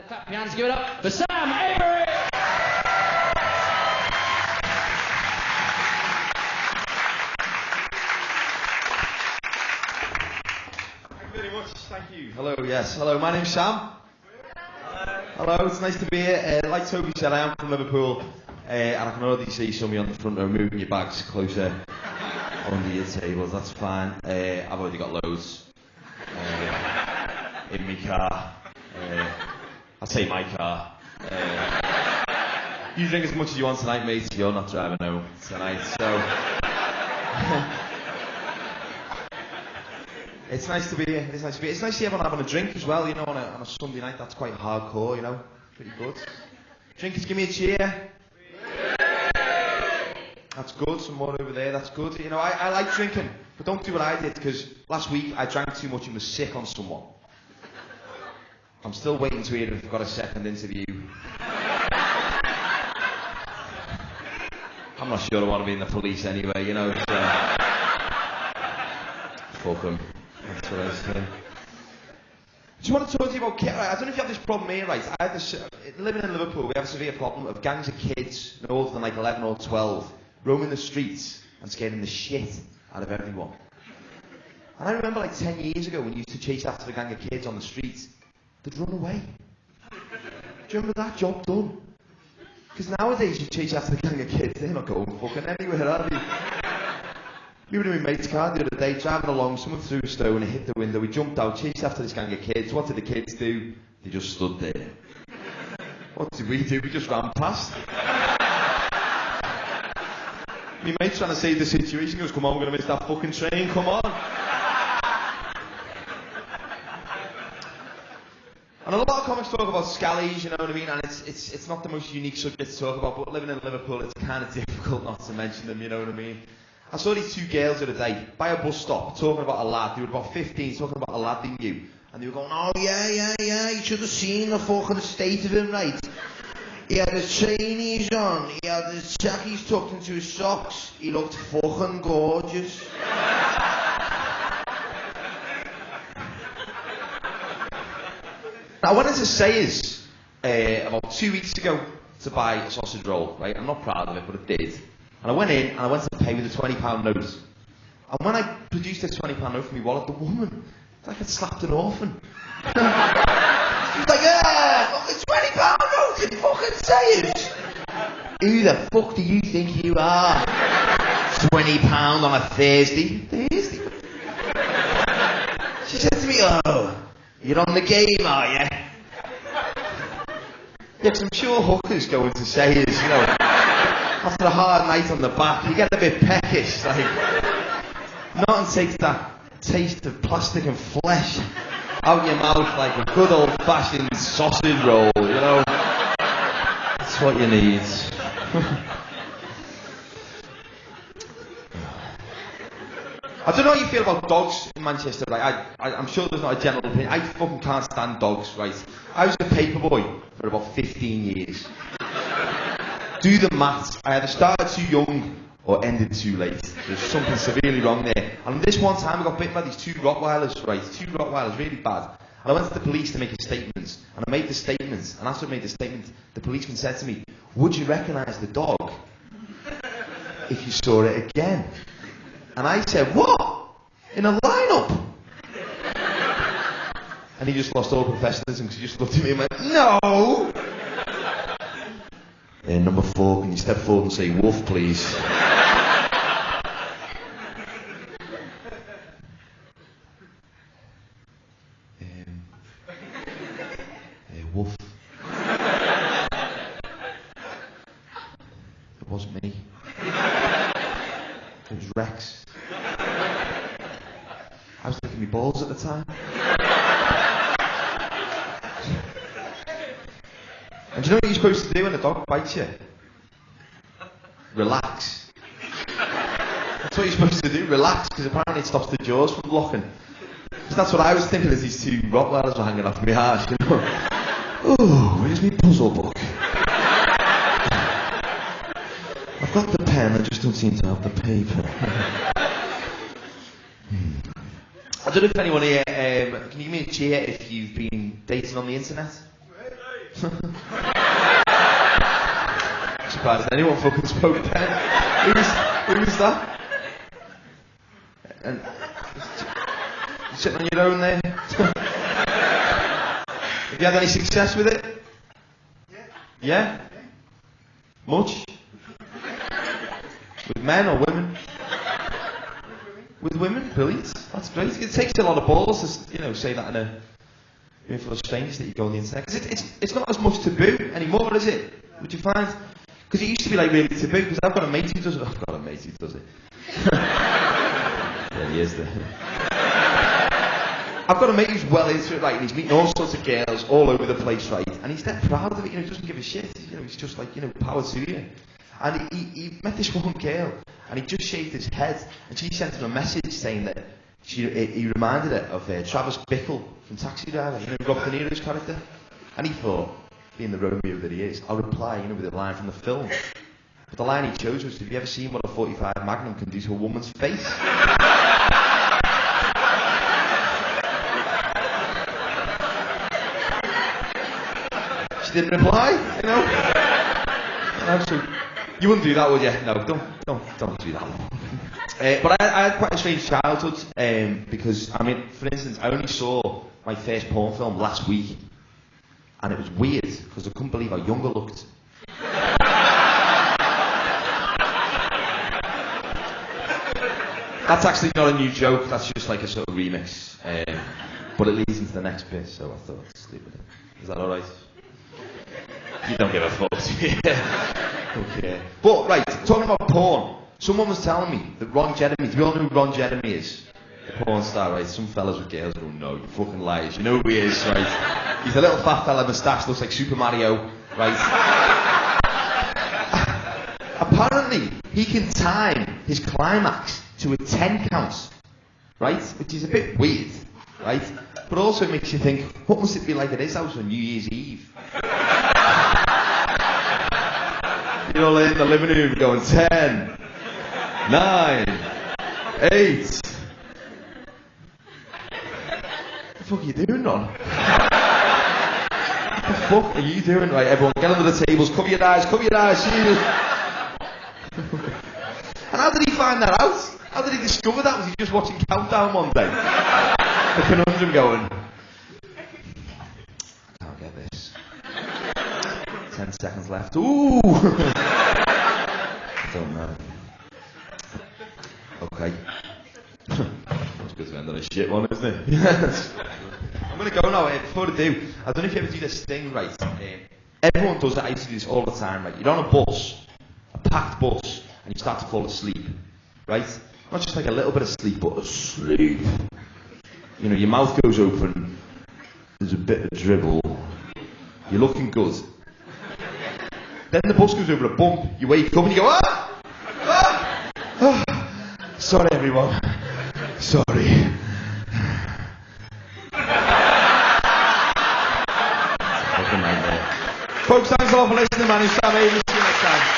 Clap your hands, give it up for Sam Avery! Thank you very much, thank you. Hello, yes. Hello, my name's Sam. Hello, it's nice to be here. Like Toby said, I am from Liverpool, and I can already see some of you on the front row moving your bags closer under your tables, that's fine. I've already got loads in my car. I say my car. You drink as much as you want tonight, mate. You're not driving home tonight, so it's nice to be here. It's nice to see everyone having a drink as well. You know, on a Sunday night, that's quite hardcore. You know, pretty good. Drinkers, give me a cheer. That's good. Some more over there. That's good. You know, I like drinking, but don't do what I did, because last week I drank too much and was sick on someone. I'm still waiting to hear if I've got a second interview. I'm not sure I want to be in the police anyway, you know. Fuck them. That's what I was saying. Do you want to talk to you about kids? I don't know if you have this problem here, right? I have this, living in Liverpool, we have a severe problem of gangs of kids, no older than like 11 or 12, roaming the streets and scaring the shit out of everyone. And I remember like 10 years ago when you used to chase after a gang of kids on the streets, they'd run away. Do you remember that? Job done. Because nowadays you chase after the gang of kids, they're not going fucking anywhere, are they? We were in my mate's car the other day, driving along, someone threw a stone and hit the window. We jumped out, chased after this gang of kids. What did the kids do? They just stood there. What did we do? We just ran past. My mate's trying to save the situation. He goes, come on, we're going to miss that fucking train, come on. And a lot of comics talk about scallies, you know what I mean, and it's not the most unique subject to talk about, but living in Liverpool, it's kind of difficult not to mention them, you know what I mean. I saw these two girls the other day, by a bus stop, talking about a lad. They were about 15, talking about a lad they knew, and they were going, oh yeah, you should have seen the fucking state of him, right? He had his trainees on, he had his chackies tucked into his socks, he looked fucking gorgeous. I wanted to say is, about 2 weeks ago, to buy a sausage roll, right? I'm not proud of it, but I did. And I went in, and I went to pay with a £20 note. And when I produced this £20 note from my wallet, the woman, it's like I'd slapped an orphan. She was like, fucking £20 note, you fucking say it. Who the fuck do you think you are? £20 on a Thursday? She said to me, oh, you're on the game, are you? Yeah, 'cause I'm sure hookers go into sayers, you know, after a hard night on the back, you get a bit peckish, like, nothing takes that taste of plastic and flesh out your mouth like a good old-fashioned sausage roll, you know. That's what you need. I don't know how you feel about dogs in Manchester, right? I'm sure there's not a general opinion. I fucking can't stand dogs, right? I was a paperboy for about 15 years. Do the maths. I either started too young or ended too late. There's something severely wrong there. And this one time I got bitten by these two Rottweilers, right? Two Rottweilers, really bad. And I went to the police to make a statement. And I made the statement. And after I made the statement, the policeman said to me, would you recognise the dog if you saw it again? And I said, what? In a lineup? And he just lost all professionalism because he just looked at me and went, no! Number 4, can you step forward and say woof, please? Woof. It wasn't me. It was Rex. I was licking my balls at the time. And do you know what you're supposed to do when a dog bites you? Relax. That's what you're supposed to do, relax, because apparently it stops the jaws from locking. Because that's what I was thinking as these two Rottweilers were hanging off my arse, you know. Oh, where's my puzzle book? I've got the pen, I just don't seem to have the paper. I don't know if anyone here, can you give me a cheer if you've been dating on the internet? Surprised anyone fucking spoke then. Who was that? And you sitting on your own there? Have you had any success with it? Yeah? Much? With men or women? With women? Brilliant. That's great. It takes a lot of balls to, say that in a room full of strangers that you go on the internet. Because it's not as much taboo anymore, is it? Would you find? Because it used to be like really taboo. Because I've got a mate who does it. I've got a mate who does it. Yeah, he is there. I've got a mate who's well into it, right, and he's meeting all sorts of girls all over the place, right, and he's dead proud of it, he doesn't give a shit, he's just like, power to you. And he met this one girl, and he just shaved his head, and she sent him a message saying that he reminded her of Travis Bickle from Taxi Driver, Rob De Niro's character. And he thought, being the Romeo that he is, I'll reply, with a line from the film. But the line he chose was, have you ever seen what a 45 Magnum can do to a woman's face? She didn't reply, So you wouldn't do that, would you? No, don't do that. But I had quite a strange childhood, because, for instance, I only saw my first porn film last week, and it was weird, because I couldn't believe how young I looked. That's actually not a new joke, that's just like a sort of remix, but it leads into the next bit, so I thought I'd sleep with it. Is that alright? You don't give a fuck, do you? Okay. But, right, talking about porn, someone was telling me that Ron Jeremy, do you all know who Ron Jeremy is? The porn star, right? Some fellas with girls go, no, you fucking liars. You know who he is, right? He's a little fat fella, moustache, looks like Super Mario, right? Apparently, he can time his climax to a 10 count, right? Which is a bit weird, right? But also makes you think, what must it be like at his house on New Year's Eve? You're all in the living room going 10, 9, 8. What the fuck are you doing, Ron? What the fuck are you doing? Right, everyone, get under the tables, cover your eyes, Jesus. And how did he find that out? How did he discover that? Was he just watching Countdown one day? The conundrum going, I can't get this. 10 seconds left. Ooh! I don't know. Okay. That's good to end on a shit one, isn't it? Yes. I'm going to go now. Before I do, I don't know if you ever do this thing, right? Everyone does it. I used to do this all the time, right? You're on a bus, a packed bus, and you start to fall asleep, right? Not just like a little bit of sleep, but asleep. Your mouth goes open, there's a bit of dribble, you're looking good. Then the bus goes over a bump, you wake up and you go, ah! Ah! Ah! Sorry everyone, sorry. Folks, thanks a lot for listening, man. It's Sam Avery. See you next time.